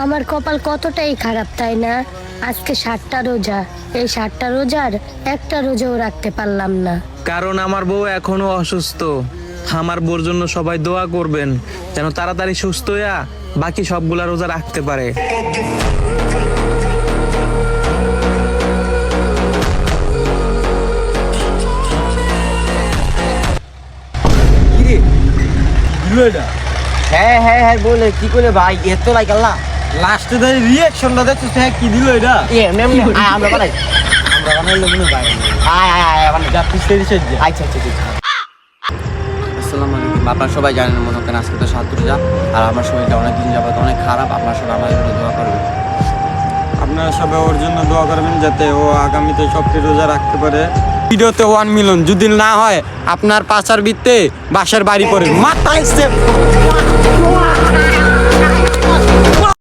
আমার কপাল কতটাই খারাপ তাই না? আজকে 7টা রোজা, এই 7টা রোজার একটা রোজাও রাখতে পারলাম না। কারণ আমার বউ এখনো অসুস্থ। আমার বউর জন্য সবাই দোয়া করবেন যেন তাড়াতাড়ি সুস্থ হইয়া বাকি সবগুলা রোজা রাখতে পারে। হ্যাঁ হ্যাঁ হ্যাঁ বলে কি করে ভাই এত লাইক আল্লাহ লাস্টে ধরে রিঅ্যাকশনটা দেখছিস হ্যাঁ কি দিল এটা এমনি এমনি আমরা বানাই আমরা বানাইলে মনে ভাই আয় আয় আয় মানে যা পিছে দিছে আচ্ছা আচ্ছা আচ্ছা। আসসালামু আলাইকুম। আপনারা সবাই জানেন মনে করেন আজকে তো 7 রোজা আর আমার শরীরটা অনেক দিন যাবত অনেক খারাপ। আপনারা সবাই আমার জন্য দোয়া করবেন। আপনারা সবাই ওর জন্য দোয়া করবেন যাতে ও আগামীতে সবটি রোজা রাখতে পারে। ভিডিওতে 1 মিলিয়ন যদি না হয় আপনার পাশার বৃত্তে বাসার বাড়ি পড়ে মাথায়